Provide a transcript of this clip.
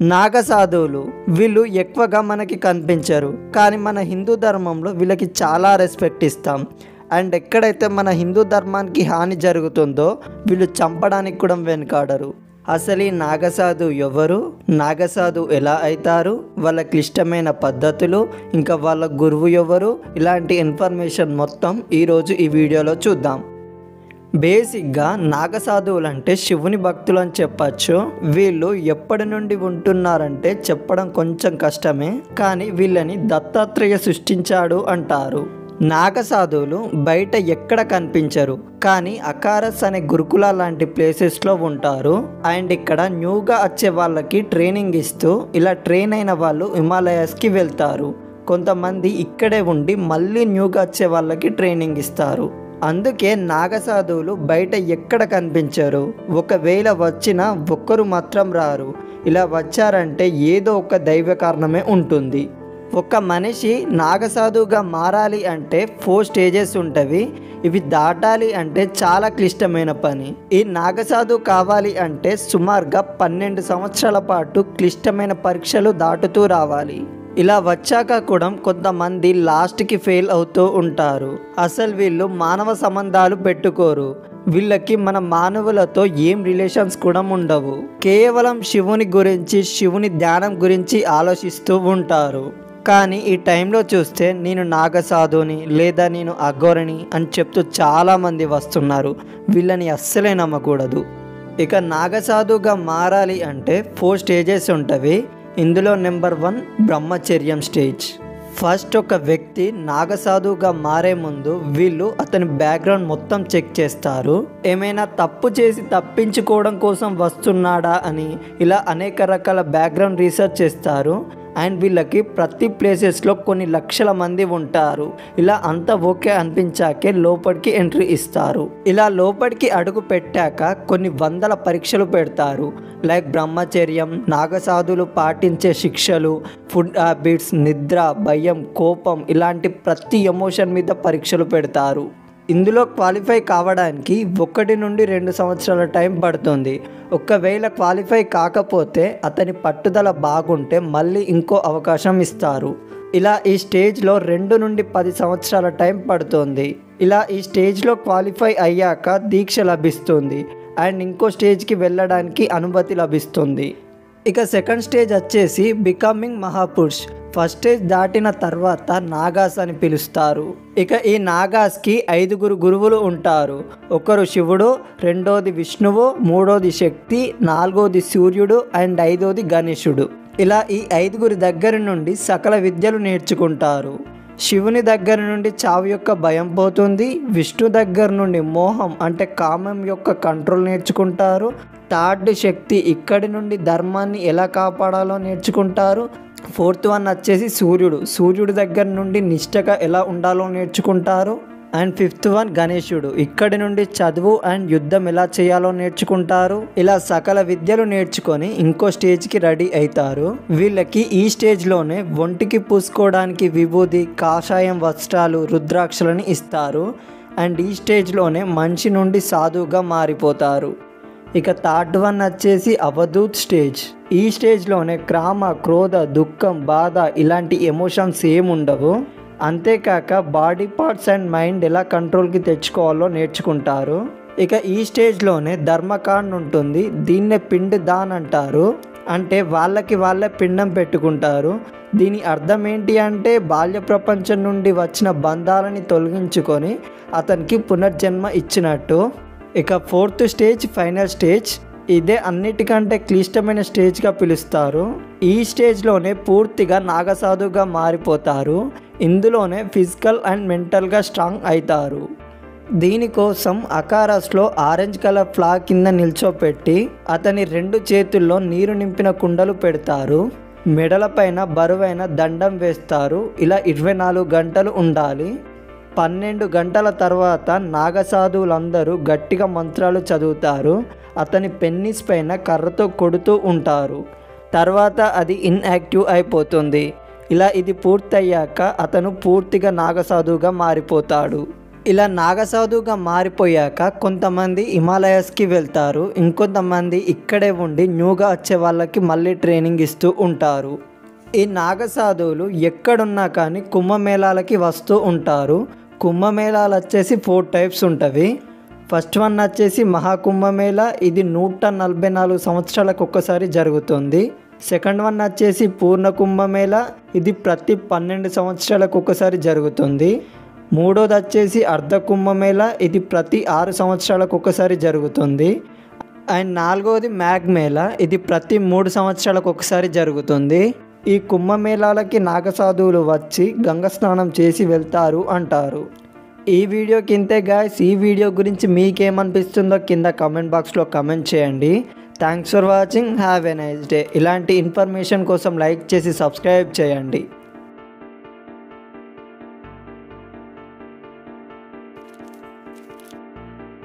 నాగసాధువులు వీళ్ళు ఎక్కువగా మనకి కనిపించరు, కానీ మన హిందూ ధర్మంలో వీళ్ళకి చాలా రెస్పెక్ట్ ఇస్తాం. అండ్ ఎక్కడైతే మన హిందూ ధర్మానికి హాని జరుగుతుందో వీళ్ళు చంపడానికి కూడా వెనుకాడరు. అసలు ఈ నాగసాధు ఎవరు, నాగసాధు ఎలా అవుతారు, వాళ్ళ క్లిష్టమైన పద్ధతులు, ఇంకా వాళ్ళ గురువు ఎవరు, ఇలాంటి ఇన్ఫర్మేషన్ మొత్తం ఈరోజు ఈ వీడియోలో చూద్దాం. బేసిక్గా నాగసాధువులు అంటే శివుని భక్తులు అని చెప్పచ్చు. వీళ్ళు ఎప్పటి నుండి ఉంటున్నారంటే చెప్పడం కొంచెం కష్టమే, కానీ వీళ్ళని దత్తాత్రేయ సృష్టించాడు అంటారు. నాగసాధువులు బయట ఎక్కడ కనిపించరు, కానీ అకారస్ అనే గురుకుల లాంటి ప్లేసెస్లో ఉంటారు. అండ్ ఇక్కడ న్యూగా వచ్చే వాళ్ళకి ట్రైనింగ్ ఇస్తూ ఇలా ట్రైన్ అయిన వాళ్ళు హిమాలయాస్కి వెళ్తారు. కొంతమంది ఇక్కడే ఉండి మళ్ళీ న్యూగా వచ్చే వాళ్ళకి ట్రైనింగ్ ఇస్తారు. అందుకే నాగసాధువులు బయట ఎక్కడ కనిపించరు. ఒకవేళ వచ్చినా ఒక్కరు మాత్రం రారు. ఇలా వచ్చారంటే ఏదో ఒక దైవ కారణమే ఉంటుంది. ఒక మనిషి నాగసాధువుగా మారాలి అంటే 4 స్టేజెస్ ఉంటవి. ఇవి దాటాలి అంటే చాలా క్లిష్టమైన పని. ఈ నాగసాధువు కావాలి అంటే సుమారుగా 12 సంవత్సరాల పాటు క్లిష్టమైన పరీక్షలు దాటుతూ రావాలి. ఇలా వచ్చాక కూడా కొంతమంది లాస్ట్కి ఫెయిల్ అవుతూ ఉంటారు. అసలు వీళ్ళు మానవ సంబంధాలు పెట్టుకోరు. వీళ్ళకి మన మానవులతో ఏం రిలేషన్స్ కూడా ఉండవు. కేవలం శివుని గురించి, శివుని ధ్యానం గురించి ఆలోచిస్తూ ఉంటారు. కానీ ఈ టైంలో చూస్తే నేను నాగసాధుని లేదా నేను అఘోరిని అని చెప్తూ చాలామంది వస్తున్నారు. వీళ్ళని అస్సలే నమ్మకూడదు. ఇక నాగసాధుగా మారాలి అంటే 4 స్టేజెస్ ఉంటవి. ఇందులో నెంబర్ 1 బ్రహ్మచర్యం స్టేజ్. ఫస్ట్ ఒక వ్యక్తి నాగసాధువుగా మారే ముందు వీళ్ళు అతని బ్యాక్గ్రౌండ్ మొత్తం చెక్ చేస్తారు. ఏమైనా తప్పు చేసి తప్పించుకోవడం కోసం వస్తున్నాడా అని ఇలా అనేక రకాల బ్యాక్గ్రౌండ్ రీసెర్చ్ చేస్తారు. అండ్ వీళ్ళకి ప్రతి ప్లేసెస్లో కొన్ని లక్షల మంది ఉంటారు. ఇలా అంతా ఓకే అనిపించాకే లోపలికి ఎంట్రీ ఇస్తారు. ఇలా లోపలికి అడుగు పెట్టాక కొన్ని వందల పరీక్షలు పెడతారు. లైక్ బ్రహ్మచర్యం, నాగసాధువులు పాటించే శిక్షలు, ఫుడ్ హ్యాబిట్స్, నిద్ర, భయం, కోపం, ఇలాంటి ప్రతి ఎమోషన్ మీద పరీక్షలు పెడతారు. ఇందులో క్వాలిఫై కావడానికి 1 నుండి 2 సంవత్సరాల టైం పడుతుంది. ఒకవేళ క్వాలిఫై కాకపోతే అతని పట్టుదల బాగుంటే మళ్ళీ ఇంకో అవకాశం ఇస్తారు. ఇలా ఈ స్టేజ్లో 2 నుండి 10 సంవత్సరాల టైం పడుతుంది. ఇలా ఈ స్టేజ్లో క్వాలిఫై అయ్యాక దీక్ష లభిస్తుంది అండ్ ఇంకో స్టేజ్కి వెళ్ళడానికి అనుమతి లభిస్తుంది. ఇక సెకండ్ స్టేజ్ వచ్చేసి బికమింగ్ మహాపురుష్. ఫస్ట్ స్టేజ్ దాటిన తర్వాత నాగాస్ అని పిలుస్తారు. ఇక ఈ నాగాస్కి 5 గురువులు ఉంటారు. ఒకరు శివుడు, రెండోది విష్ణువు, మూడోది శక్తి, నాలుగోది సూర్యుడు అండ్ 5వది గణేశుడు. ఇలా ఈ 5 దగ్గర నుండి సకల విద్యలు నేర్చుకుంటారు. శివుని దగ్గర నుండి చావు యొక్క భయం పోతుంది. విష్ణు దగ్గర నుండి మోహం అంటే కామం యొక్క కంట్రోల్ నేర్చుకుంటారు. థర్డ్ శక్తి, ఇక్కడి నుండి ధర్మాన్ని ఎలా కాపాడాలో నేర్చుకుంటారు. 4th వన్ వచ్చేసి సూర్యుడు. సూర్యుడి దగ్గర నుండి నిష్టగా ఎలా ఉండాలో నేర్చుకుంటారు. అండ్ 5th వన్ గణేశుడు. ఇక్కడి నుండి చదువు అండ్ యుద్ధం ఎలా చేయాలో నేర్చుకుంటారు. ఇలా సకల విద్యలు నేర్చుకొని ఇంకో స్టేజ్కి రెడీ అవుతారు. వీళ్ళకి ఈ స్టేజ్లోనే ఒంటికి పూసుకోవడానికి విభూది, కాషాయం వస్త్రాలు, రుద్రాక్షలని ఇస్తారు. అండ్ ఈ స్టేజ్లోనే మనిషి నుండి సాధువుగా మారిపోతారు. ఇక 3rd వన్ వచ్చేసి అవధూత్ స్టేజ్. ఈ స్టేజ్లోనే క్రామ, క్రోధ, దుఃఖం, బాధ ఇలాంటి ఎమోషన్స్ ఏమి ఉండవు. అంతేకాక బాడీ పార్ట్స్ అండ్ మైండ్ ఎలా కంట్రోల్కి తెచ్చుకోవాలో నేర్చుకుంటారు. ఇక ఈ స్టేజ్లోనే ధర్మకాండ్ ఉంటుంది. దీన్నే పిండ్ దాన్ అంటారు. అంటే వాళ్ళే పిండం పెట్టుకుంటారు. దీని అర్థం ఏంటి అంటే బాల్య ప్రపంచం నుండి వచ్చిన బంధాలని తొలగించుకొని అతనికి పునర్జన్మ ఇచ్చినట్టు. ఇక 4th స్టేజ్ ఫైనల్ స్టేజ్. ఇదే అన్నిటికంటే క్లిష్టమైన స్టేజ్గా పిలుస్తారు. ఈ స్టేజ్లోనే పూర్తిగా నాగసాధుగా మారిపోతారు. ఇందులోనే ఫిజికల్ అండ్ మెంటల్గా స్ట్రాంగ్ అవుతారు. దీనికోసం అకారస్లో ఆరెంజ్ కలర్ ఫ్లాగ్ కింద నిల్చోపెట్టి అతని 2 చేతుల్లో నీరు నింపిన కుండలు పెడతారు. మెడలపైన బరువైన దండం వేస్తారు. ఇలా 24 గంటలు ఉండాలి. 12 గంటల తర్వాత నాగసాధువులందరూ గట్టిగా మంత్రాలు చదువుతారు. అతని పెన్నిస్ పైన కర్రతో కొడుతూ ఉంటారు. తర్వాత అది ఇన్యాక్టివ్ అయిపోతుంది. ఇలా ఇది పూర్తయ్యాక అతను పూర్తిగా నాగసాధువుగా మారిపోతాడు. ఇలా నాగసాధువుగా మారిపోయాక కొంతమంది హిమాలయస్కి వెళ్తారు, ఇంకొంతమంది ఇక్కడే ఉండి న్యూగా వచ్చే వాళ్ళకి మళ్ళీ ట్రైనింగ్ ఇస్తూ ఉంటారు. ఈ నాగసాధువులు ఎక్కడున్నా కానీ కుంభమేళాలకి వస్తూ ఉంటారు. కుంభమేళాలు వచ్చేసి 4 టైప్స్ ఉంటవి. ఫస్ట్ వన్ వచ్చేసి మహాకుంభమేళ, ఇది 144 సంవత్సరాలకు ఒక్కసారి జరుగుతుంది. సెకండ్ వన్ వచ్చేసి పూర్ణ కుంభమేళ, ఇది ప్రతి 12 సంవత్సరాలకు ఒకసారి జరుగుతుంది. మూడోది వచ్చేసి అర్ధ కుంభమేళ, ఇది ప్రతి 6 సంవత్సరాలకు ఒకసారి జరుగుతుంది. అండ్ నాలుగోది మ్యాగ్మేళ, ఇది ప్రతి 3 సంవత్సరాలకు ఒకసారి జరుగుతుంది. ఈ కుంభమేళాలకి నాగసాధువులు వచ్చి గంగ స్నానం చేసి వెళ్తారు అంటారు. ఈ వీడియోకి ఇంతే గాయ్స్. ఈ వీడియో గురించి మీకేమనిపిస్తుందో కింద కామెంట్ బాక్స్లో కామెంట్ చేయండి. Thanks for watching. Have a nice day. ఇలాంటి ఇన్ఫర్మేషన్ కోసం లైక్ చేసి సబ్స్క్రైబ్ చేయండి.